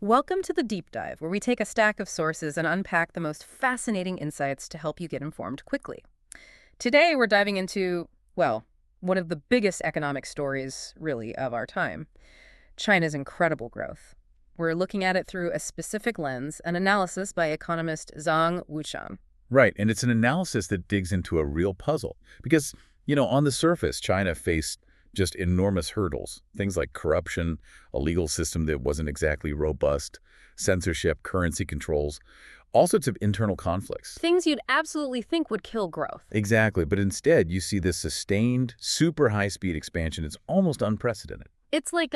Welcome to the Deep Dive, where we take a stack of sources and unpack the most fascinating insights to help you get informed quickly. Today, we're diving into, well, one of the biggest economic stories, really, of our time, China's incredible growth. We're looking at it through a specific lens, an analysis by economist Zhang Wuchang. Right, and it's an analysis that digs into a real puzzle. Because, on the surface, China faced just enormous hurdles. Things like corruption, a legal system that wasn't exactly robust, censorship, currency controls, all sorts of internal conflicts. Things you'd absolutely think would kill growth. Exactly, but instead you see this sustained, super high-speed expansion. It's almost unprecedented. It's like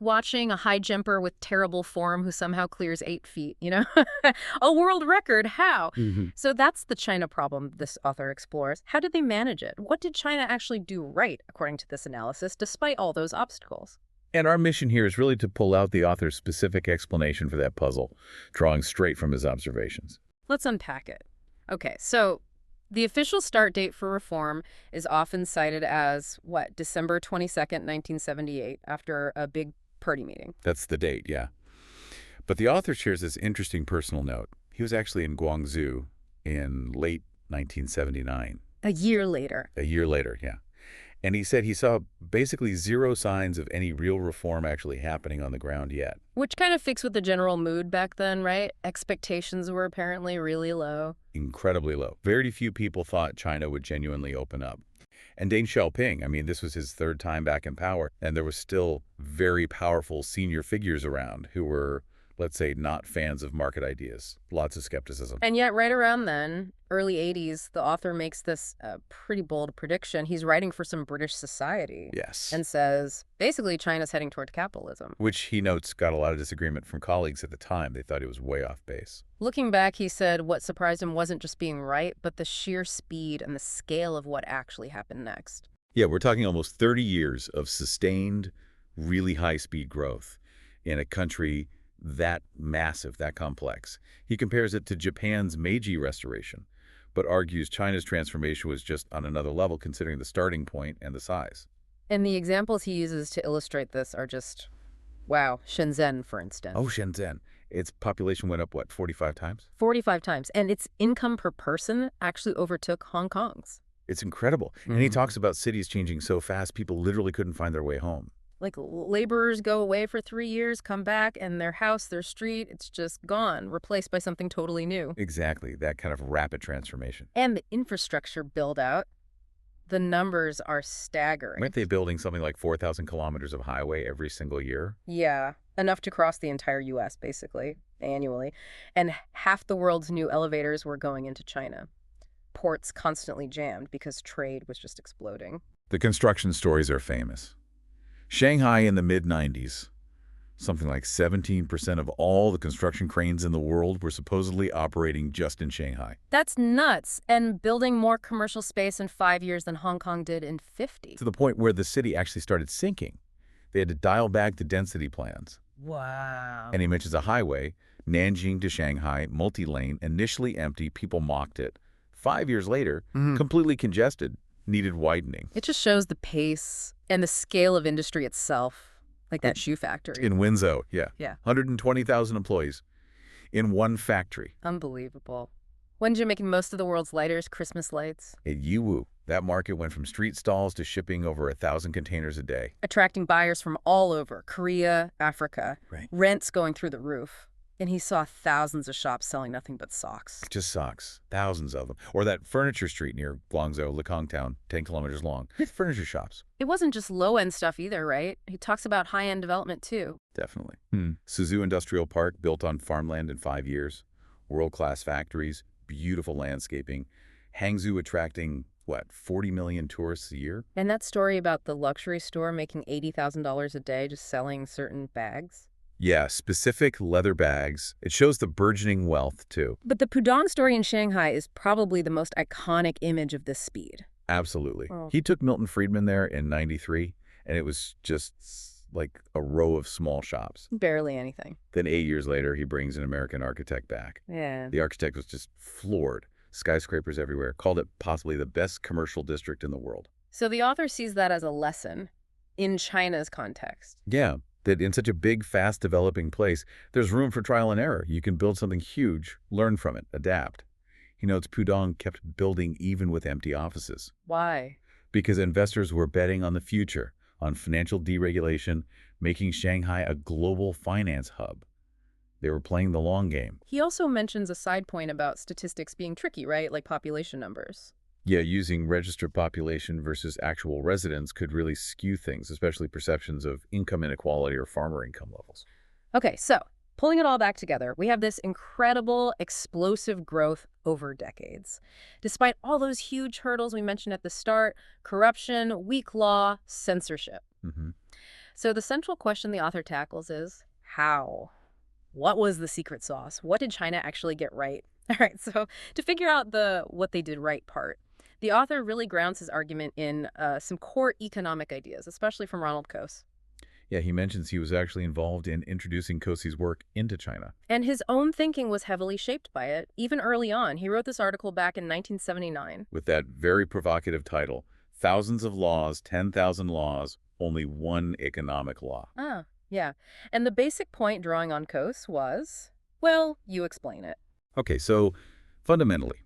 watching a high jumper with terrible form who somehow clears 8 feet, A world record, how? So that's the China problem this author explores. How did they manage it? What did China actually do right, according to this analysis, despite all those obstacles? And our mission here is really to pull out the author's specific explanation for that puzzle, drawing straight from his observations. Let's unpack it. Okay, so the official start date for reform is often cited as, December 22nd, 1978, after a big party meeting. That's the date, yeah. But the author shares this interesting personal note. He was actually in Guangzhou in late 1979. A year later. A year later, yeah. And he said he saw basically zero signs of any real reform actually happening on the ground yet. Which kind of fits with the general mood back then, right? Expectations were apparently really low. Incredibly low. Very few people thought China would genuinely open up. And Deng Xiaoping, this was his third time back in power, and there was still very powerful senior figures around who were, let's say, not fans of market ideas. Lots of skepticism. And yet right around then, early 80s, the author makes this pretty bold prediction. He's writing for some British society. Yes. And says, basically, China's heading toward capitalism. Which he notes got a lot of disagreement from colleagues at the time. They thought he was way off base. Looking back, he said what surprised him wasn't just being right, but the sheer speed and the scale of what actually happened next. Yeah, we're talking almost 30 years of sustained, really high-speed growth in a country that massive, that complex. He compares it to Japan's Meiji Restoration, but argues China's transformation was just on another level considering the starting point and the size. And the examples he uses to illustrate this are just, wow, Shenzhen, for instance. Oh, Shenzhen. Its population went up, 45 times? 45 times. And its income per person actually overtook Hong Kong's. It's incredible. And he talks about cities changing so fast, people literally couldn't find their way home. Like laborers go away for 3 years, come back, and their house, their street, it's just gone, replaced by something totally new. Exactly, that kind of rapid transformation. And the infrastructure build-out, the numbers are staggering. Aren't they building something like 4,000 kilometers of highway every single year? Yeah, enough to cross the entire U.S., basically, annually. And half the world's new elevators were going into China. Ports constantly jammed because trade was just exploding. The construction stories are famous. Shanghai in the mid-90s, something like 17% of all the construction cranes in the world were supposedly operating just in Shanghai. That's nuts, and building more commercial space in 5 years than Hong Kong did in 50. To the point where the city actually started sinking. They had to dial back the density plans. Wow. And he mentions a highway, Nanjing to Shanghai, multi-lane, initially empty, people mocked it. 5 years later, completely congested, needed widening. It just shows the pace and the scale of industry itself, like that shoe factory. In Winzhou, yeah. 120,000 employees in one factory. Unbelievable. Wenzhou making most of the world's lighters, Christmas lights. At Yiwu, that market went from street stalls to shipping over 1,000 containers a day. Attracting buyers from all over, Korea, Africa. Right. Rents going through the roof. And he saw thousands of shops selling nothing but socks. Just socks. Thousands of them. Or that furniture street near Guangzhou, Lekong Town, 10 kilometers long. Furniture shops. It wasn't just low-end stuff either, right? He talks about high-end development, too. Definitely. Suzhou Industrial Park, built on farmland in 5 years. World-class factories, beautiful landscaping. Hangzhou attracting, 40 million tourists a year? And that story about the luxury store making $80,000 a day just selling certain bags? Yeah, specific leather bags. It shows the burgeoning wealth, too. But the Pudong story in Shanghai is probably the most iconic image of this speed. Absolutely. Oh. He took Milton Friedman there in '93, and it was just like a row of small shops. Barely anything. Then 8 years later, he brings an American architect back. Yeah. The architect was just floored. Skyscrapers everywhere. Called it possibly the best commercial district in the world. So the author sees that as a lesson in China's context. Yeah. that in such a big, fast-developing place, there's room for trial and error. You can build something huge, learn from it, adapt. He notes Pudong kept building even with empty offices. Why? Because investors were betting on the future, on financial deregulation, making Shanghai a global finance hub. They were playing the long game. He also mentions a side point about statistics being tricky, right? Like population numbers. Yeah, using registered population versus actual residents could really skew things, especially perceptions of income inequality or farmer income levels. Okay, so pulling it all back together, we have this incredible, explosive growth over decades. Despite all those huge hurdles we mentioned at the start, corruption, weak law, censorship. So the central question the author tackles is, how? What was the secret sauce? What did China actually get right? All right, so to figure out the what they did right part, the author really grounds his argument in some core economic ideas, especially from Ronald Coase. Yeah, he mentions he was actually involved in introducing Coase's work into China. And his own thinking was heavily shaped by it, even early on. He wrote this article back in 1979. With that very provocative title, Thousands of Laws, 10,000 Laws, Only One Economic Law. Ah, yeah. And the basic point drawing on Coase was, well, you explain it. Okay, so fundamentally,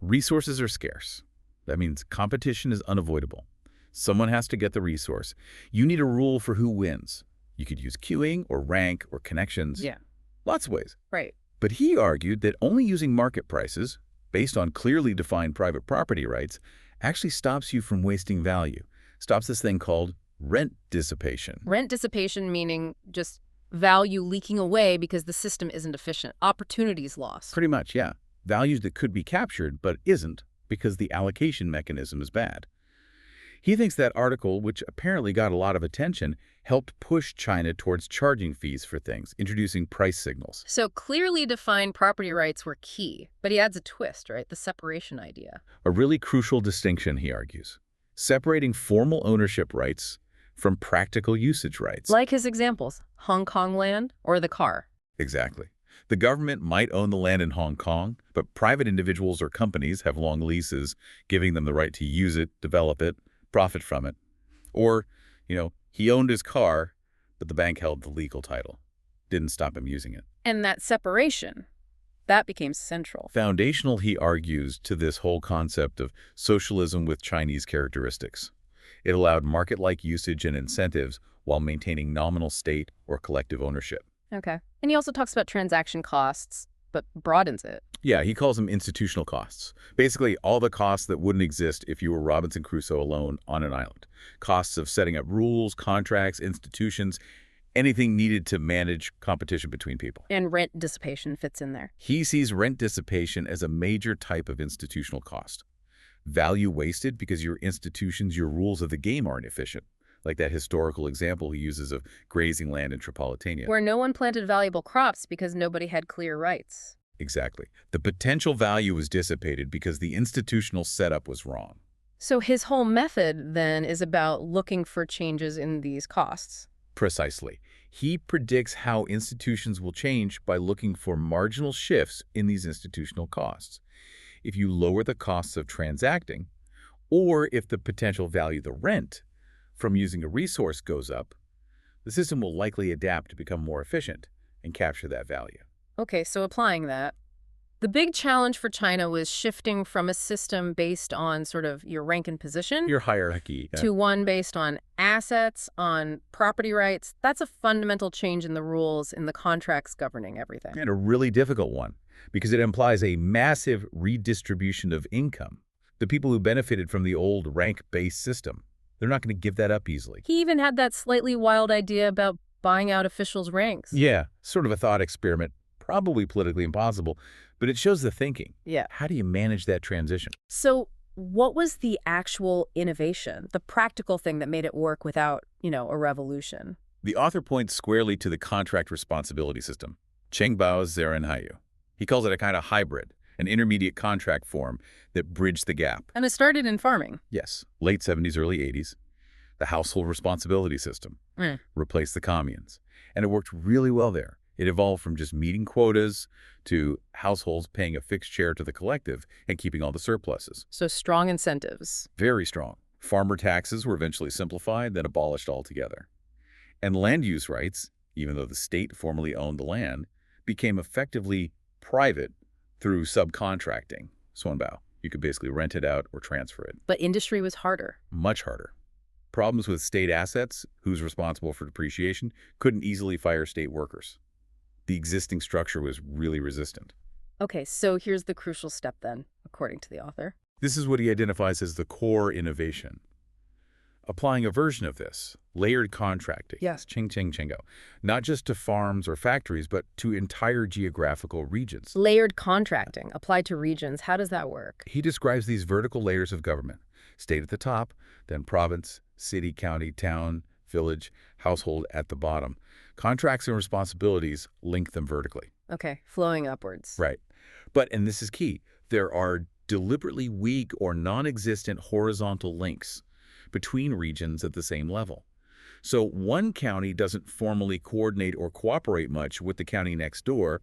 resources are scarce. That means competition is unavoidable. Someone has to get the resource. You need a rule for who wins. You could use queuing or rank or connections. Yeah. Lots of ways. Right. But he argued that only using market prices, based on clearly defined private property rights, actually stops you from wasting value, stops this thing called rent dissipation. Rent dissipation meaning just value leaking away because the system isn't efficient. Opportunities lost. Pretty much, yeah. Values that could be captured but isn't because the allocation mechanism is bad. He thinks that article, which apparently got a lot of attention, helped push China towards charging fees for things, introducing price signals. So clearly defined property rights were key, but he adds a twist, right? The separation idea. A really crucial distinction, he argues. Separating formal ownership rights from practical usage rights. Like his examples, Hong Kong land or the car. Exactly. The government might own the land in Hong Kong, but private individuals or companies have long leases, giving them the right to use it, develop it, profit from it. Or, he owned his car, but the bank held the legal title. Didn't stop him using it. And that separation, that became central. Foundational, he argues, to this whole concept of socialism with Chinese characteristics. It allowed market-like usage and incentives while maintaining nominal state or collective ownership. Okay. And he also talks about transaction costs, but broadens it. Yeah, he calls them institutional costs. Basically, all the costs that wouldn't exist if you were Robinson Crusoe alone on an island. Costs of setting up rules, contracts, institutions, anything needed to manage competition between people. And rent dissipation fits in there. He sees rent dissipation as a major type of institutional cost. Value wasted because your institutions, your rules of the game aren't efficient. Like that historical example he uses of grazing land in Tripolitania. Where no one planted valuable crops because nobody had clear rights. Exactly. The potential value was dissipated because the institutional setup was wrong. So his whole method, then, is about looking for changes in these costs. Precisely. He predicts how institutions will change by looking for marginal shifts in these institutional costs. If you lower the costs of transacting, or if the potential value, the rent, from using a resource goes up, the system will likely adapt to become more efficient and capture that value. Okay, so applying that, the big challenge for China was shifting from a system based on sort of your rank and position, your hierarchy, to one based on assets, on property rights. That's a fundamental change in the rules, in the contracts governing everything. And a really difficult one, because it implies a massive redistribution of income. The people who benefited from the old rank-based system, they're not going to give that up easily. He even had that slightly wild idea about buying out officials' ranks. Yeah, sort of a thought experiment. Probably politically impossible, but it shows the thinking. Yeah. How do you manage that transition? So what was the actual innovation, the practical thing that made it work without, a revolution? The author points squarely to the contract responsibility system, Cheung Zerenhayu. He calls it a kind of hybrid, an intermediate contract form that bridged the gap. And it started in farming. Yes, late 70s, early 80s. The household responsibility system replaced the communes, and it worked really well there. It evolved from just meeting quotas to households paying a fixed share to the collective and keeping all the surpluses. So strong incentives. Very strong. Farmer taxes were eventually simplified, then abolished altogether. And land use rights, even though the state formerly owned the land, became effectively private through subcontracting. Suanbao. You could basically rent it out or transfer it. But industry was harder. Much harder. Problems with state assets, who's responsible for depreciation, couldn't easily fire state workers. The existing structure was really resistant. Okay, so here's the crucial step then, according to the author. This is what he identifies as the core innovation. Applying a version of this, layered contracting, yes, Chengo, not just to farms or factories, but to entire geographical regions. Layered contracting, applied to regions, how does that work? He describes these vertical layers of government, state at the top, then province, city, county, town, village, household at the bottom. Contracts and responsibilities link them vertically. Okay, flowing upwards. Right. But, and this is key, there are deliberately weak or non-existent horizontal links between regions at the same level. So one county doesn't formally coordinate or cooperate much with the county next door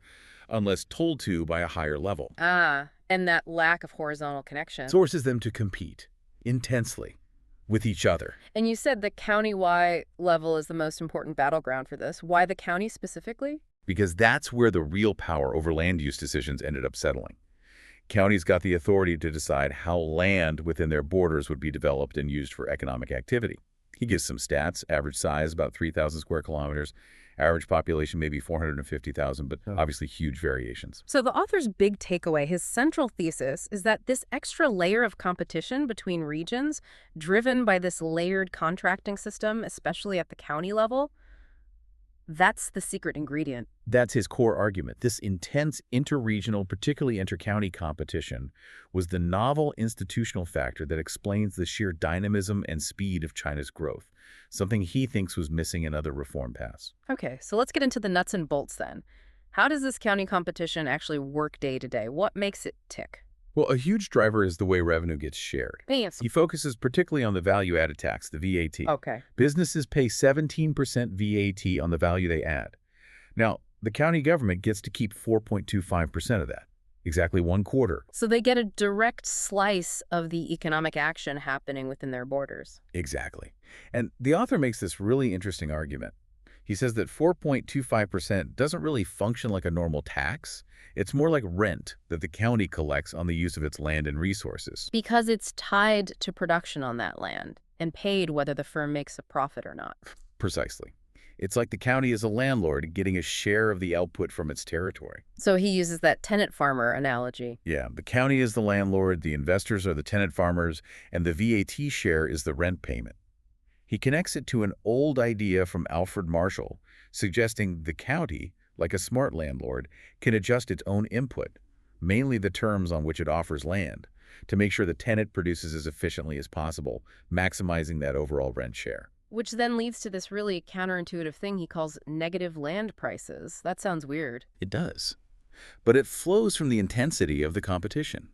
unless told to by a higher level. Ah, and that lack of horizontal connection Forces them to compete intensely with each other. And you said the county-wide level is the most important battleground for this. Why the county specifically? Because that's where the real power over land use decisions ended up settling. Counties got the authority to decide how land within their borders would be developed and used for economic activity. He gives some stats: average size about 3,000 square kilometers, average population maybe 450,000, but obviously huge variations. So the author's big takeaway, his central thesis, is that this extra layer of competition between regions, driven by this layered contracting system, especially at the county level, that's the secret ingredient. That's his core argument. This intense interregional, particularly intercounty competition, was the novel institutional factor that explains the sheer dynamism and speed of China's growth, something he thinks was missing in other reform paths. Okay, so let's get into the nuts and bolts then. How does this county competition actually work day to day? What makes it tick? Well, a huge driver is the way revenue gets shared. Yes. He focuses particularly on the value-added tax, the VAT. Okay. Businesses pay 17% VAT on the value they add. Now, the county government gets to keep 4.25% of that, exactly 1/4. So they get a direct slice of the economic action happening within their borders. Exactly. And the author makes this really interesting argument. He says that 4.25% doesn't really function like a normal tax. It's more like rent that the county collects on the use of its land and resources. Because it's tied to production on that land and paid whether the firm makes a profit or not. Precisely. It's like the county is a landlord getting a share of the output from its territory. So he uses that tenant-farmer analogy. Yeah, the county is the landlord, the investors are the tenant farmers, and the VAT share is the rent payment. He connects it to an old idea from Alfred Marshall, suggesting the county, like a smart landlord, can adjust its own input, mainly the terms on which it offers land, to make sure the tenant produces as efficiently as possible, maximizing that overall rent share. Which then leads to this really counterintuitive thing he calls negative land prices. That sounds weird. It does. But it flows from the intensity of the competition.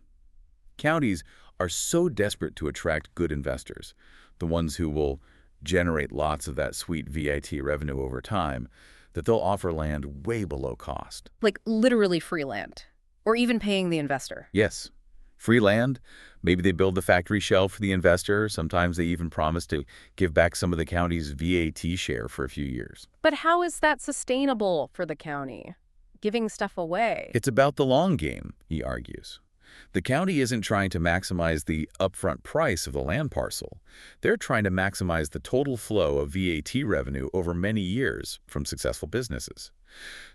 Counties are so desperate to attract good investors, the ones who will generate lots of that sweet VAT revenue over time, that they'll offer land way below cost. Like literally free land, or even paying the investor. Yes. Free land, maybe they build the factory shell for the investor. Sometimes they even promise to give back some of the county's VAT share for a few years. But how is that sustainable for the county? Giving stuff away. It's about the long game, he argues. The county isn't trying to maximize the upfront price of the land parcel. They're trying to maximize the total flow of VAT revenue over many years from successful businesses.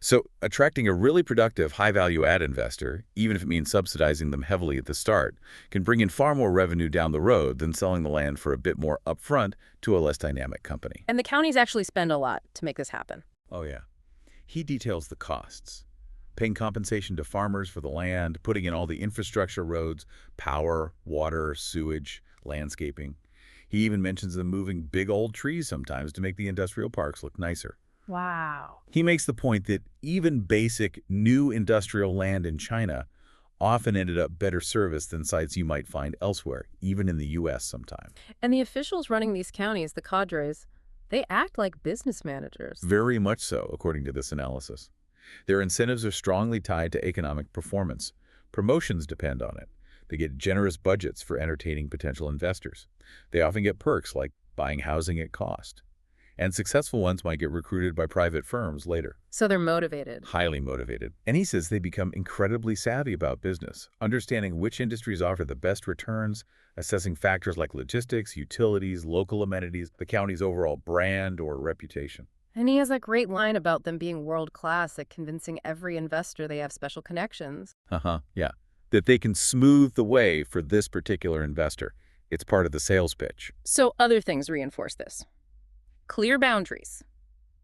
So attracting a really productive, high-value ad investor, even if it means subsidizing them heavily at the start, can bring in far more revenue down the road than selling the land for a bit more upfront to a less dynamic company. And the counties actually spend a lot to make this happen. Oh, yeah. He details the costs. Paying compensation to farmers for the land, putting in all the infrastructure, roads, power, water, sewage, landscaping. He even mentions them moving big old trees sometimes to make the industrial parks look nicer. Wow. He makes the point that even basic new industrial land in China often ended up better serviced than sites you might find elsewhere, even in the U.S. sometimes. And the officials running these counties, the cadres, they act like business managers. Very much so, according to this analysis. Their incentives are strongly tied to economic performance. Promotions depend on it. They get generous budgets for entertaining potential investors. They often get perks like buying housing at cost. And successful ones might get recruited by private firms later. So they're motivated. Highly motivated. And he says they become incredibly savvy about business, understanding which industries offer the best returns, assessing factors like logistics, utilities, local amenities, the county's overall brand or reputation. And he has that great line about them being world-class at convincing every investor they have special connections. Yeah. That they can smooth the way for this particular investor. It's part of the sales pitch. So other things reinforce this. Clear boundaries.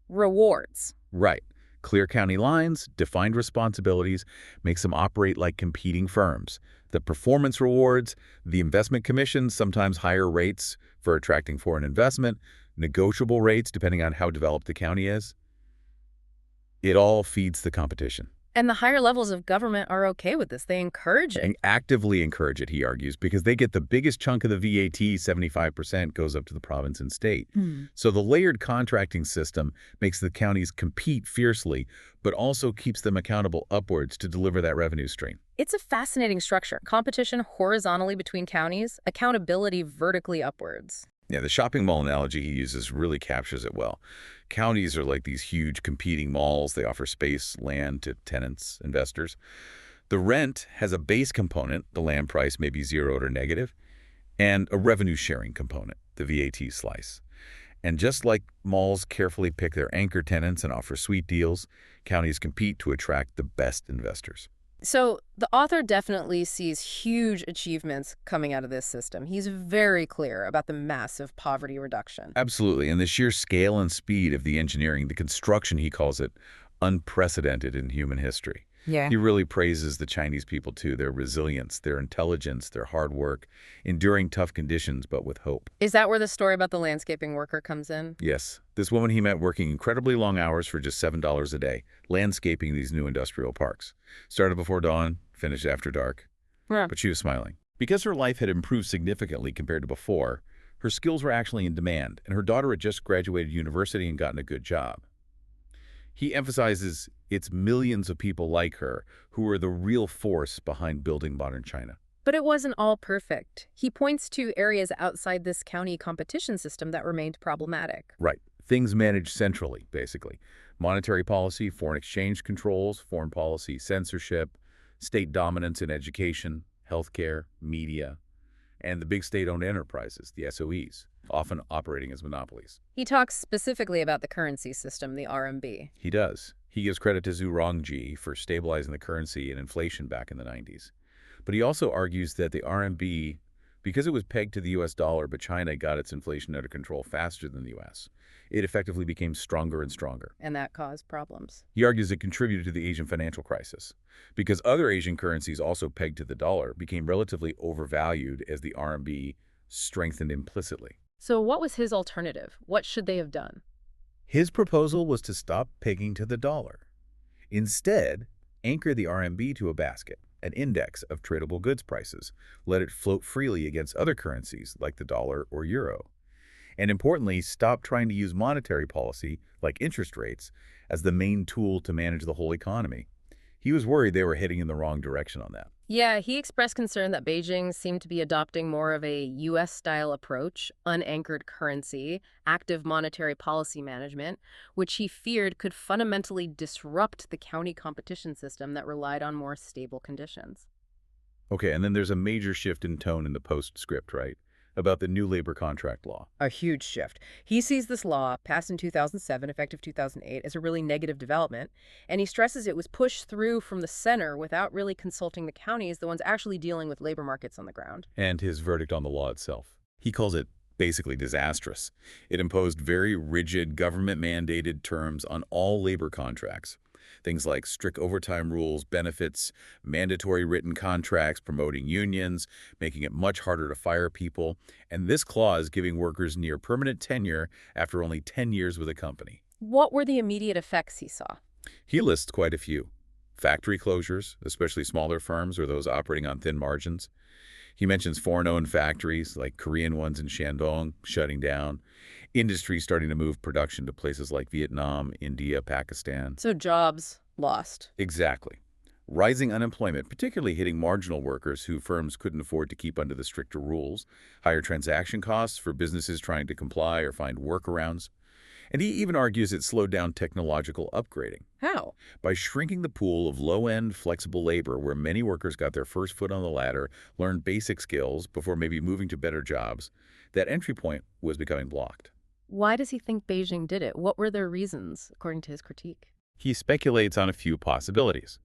Rewards. Right. Clear county lines, defined responsibilities, makes them operate like competing firms. The performance rewards, the investment commissions, sometimes higher rates for attracting foreign investment, negotiable rates depending on how developed the county is. It all feeds the competition. And the higher levels of government are okay with this. They encourage it. And actively encourage it, he argues, because they get the biggest chunk of the VAT, 75% goes up to the province and state. So the layered contracting system makes the counties compete fiercely, but also keeps them accountable upwards to deliver that revenue stream. It's a fascinating structure. Competition horizontally between counties, accountability vertically upwards. Yeah, the shopping mall analogy he uses really captures it well. Counties are like these huge competing malls. They offer space, land to tenants, investors. The rent has a base component, the land price may be zeroed or negative, and a revenue sharing component, the VAT slice. And just like malls carefully pick their anchor tenants and offer sweet deals, counties compete to attract the best investors. So the author definitely sees huge achievements coming out of this system. He's very clear about the massive poverty reduction. Absolutely, and the sheer scale and speed of the engineering, the construction, he calls it, unprecedented in human history. Yeah. He really praises the Chinese people, too, their resilience, their intelligence, their hard work, enduring tough conditions, but with hope. Is that where the story about the landscaping worker comes in? Yes. This woman he met working incredibly long hours for just $7 a day, landscaping these new industrial parks. Started before dawn, finished after dark. Yeah. But she was smiling. Because her life had improved significantly compared to before, her skills were actually in demand, and her daughter had just graduated university and gotten a good job. He emphasizes it's millions of people like her who are the real force behind building modern China. But it wasn't all perfect. He points to areas outside this county competition system that remained problematic. Right. Things managed centrally, basically. Monetary policy, foreign exchange controls, foreign policy, censorship, state dominance in education, healthcare, media, and the big state-owned enterprises, the SOEs, often operating as monopolies. He talks specifically about the currency system, the RMB. He does. He gives credit to Zhu Rongji for stabilizing the currency and inflation back in the 90s. But he also argues that the RMB, because it was pegged to the US dollar, but China got its inflation under control faster than the US, it effectively became stronger and stronger. And that caused problems. He argues it contributed to the Asian financial crisis, because other Asian currencies also pegged to the dollar became relatively overvalued as the RMB strengthened implicitly. So what was his alternative? What should they have done? His proposal was to stop pegging to the dollar. Instead, anchor the RMB to a basket, an index of tradable goods prices. Let it float freely against other currencies like the dollar or euro. And importantly, stop trying to use monetary policy, like interest rates, as the main tool to manage the whole economy. He was worried they were heading in the wrong direction on that. Yeah, he expressed concern that Beijing seemed to be adopting more of a U.S.-style approach, unanchored currency, active monetary policy management, which he feared could fundamentally disrupt the county competition system that relied on more stable conditions. Okay, and then there's a major shift in tone in the postscript, right? About the new labor contract law. A huge shift. He sees this law, passed in 2007, effective 2008, as a really negative development, and he stresses it was pushed through from the center without really consulting the counties, the ones actually dealing with labor markets on the ground. And his verdict on the law itself. He calls it basically disastrous. It imposed very rigid government-mandated terms on all labor contracts. Things like strict overtime rules, benefits, mandatory written contracts, promoting unions, making it much harder to fire people, and this clause giving workers near permanent tenure after only 10 years with a company. What were the immediate effects he saw? He lists quite a few. Factory closures, especially smaller firms or those operating on thin margins. He mentions foreign-owned factories, like Korean ones in Shandong, shutting down. Industry starting to move production to places like Vietnam, India, Pakistan. So jobs lost. Exactly. Rising unemployment, particularly hitting marginal workers who firms couldn't afford to keep under the stricter rules. Higher transaction costs for businesses trying to comply or find workarounds. And he even argues it slowed down technological upgrading. How? By shrinking the pool of low-end, flexible labor where many workers got their first foot on the ladder, learned basic skills before maybe moving to better jobs, that entry point was becoming blocked. Why does he think Beijing did it? What were their reasons, according to his critique? He speculates on a few possibilities.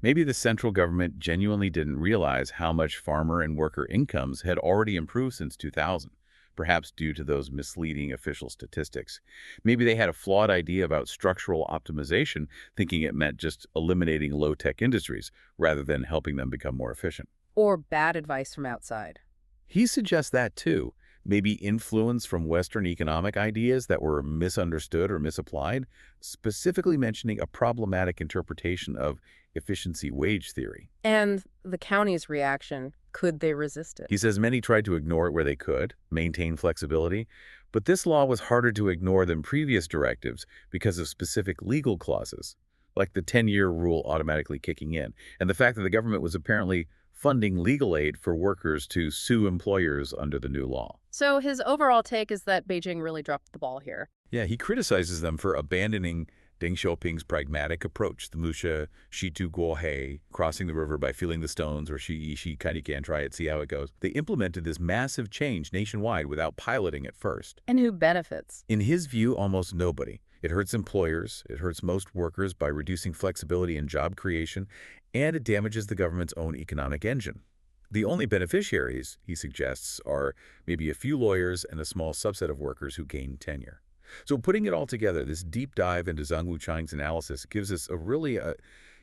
Maybe the central government genuinely didn't realize how much farmer and worker incomes had already improved since 2000, perhaps due to those misleading official statistics. Maybe they had a flawed idea about structural optimization, thinking it meant just eliminating low-tech industries rather than helping them become more efficient. Or bad advice from outside? He suggests that too. Maybe influence from Western economic ideas that were misunderstood or misapplied, specifically mentioning a problematic interpretation of efficiency wage theory. And the county's reaction, could they resist it? He says many tried to ignore it where they could, maintain flexibility, but this law was harder to ignore than previous directives because of specific legal clauses, like the 10-year rule automatically kicking in, and the fact that the government was apparently funding legal aid for workers to sue employers under the new law. So his overall take is that Beijing really dropped the ball here. Yeah, he criticizes them for abandoning Deng Xiaoping's pragmatic approach, the Musha, Shitu Guohei, crossing the river by feeling the stones, or Shi Kaini can try it, see how it goes. They implemented this massive change nationwide without piloting it first. And who benefits? In his view, almost nobody. It hurts employers, it hurts most workers by reducing flexibility in job creation, and it damages the government's own economic engine. The only beneficiaries, he suggests, are maybe a few lawyers and a small subset of workers who gain tenure. So putting it all together, this deep dive into Zhang Wuchang's analysis gives us a really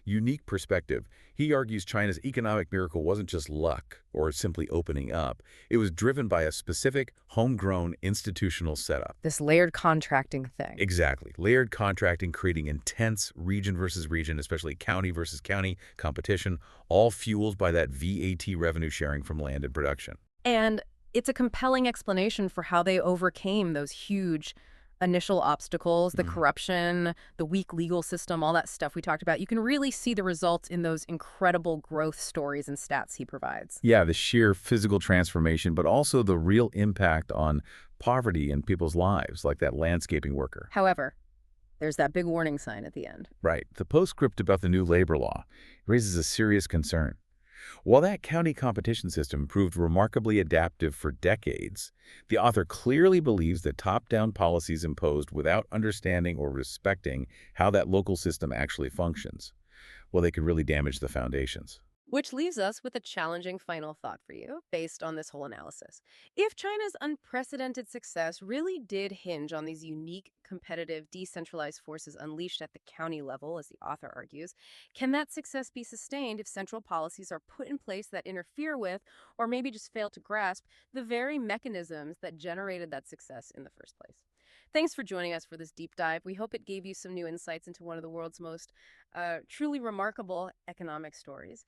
unique perspective. He argues China's economic miracle wasn't just luck or simply opening up. It was driven by a specific, homegrown institutional setup. This layered contracting thing. Exactly. Layered contracting, creating intense region versus region, especially county versus county competition, all fueled by that VAT revenue sharing from land and production. And it's a compelling explanation for how they overcame those huge initial obstacles, the corruption, the weak legal system, all that stuff we talked about. You can really see the results in those incredible growth stories and stats he provides. Yeah, the sheer physical transformation, but also the real impact on poverty in people's lives, like that landscaping worker. However, there's that big warning sign at the end. Right. The postscript about the new labor law raises a serious concern. While that county competition system proved remarkably adaptive for decades, the author clearly believes that top-down policies imposed without understanding or respecting how that local system actually functions, well, they could really damage the foundations. Which leaves us with a challenging final thought for you based on this whole analysis. If China's unprecedented success really did hinge on these unique, competitive, decentralized forces unleashed at the county level, as the author argues, can that success be sustained if central policies are put in place that interfere with, or maybe just fail to grasp, the very mechanisms that generated that success in the first place? Thanks for joining us for this deep dive. We hope it gave you some new insights into one of the world's most truly remarkable economic stories.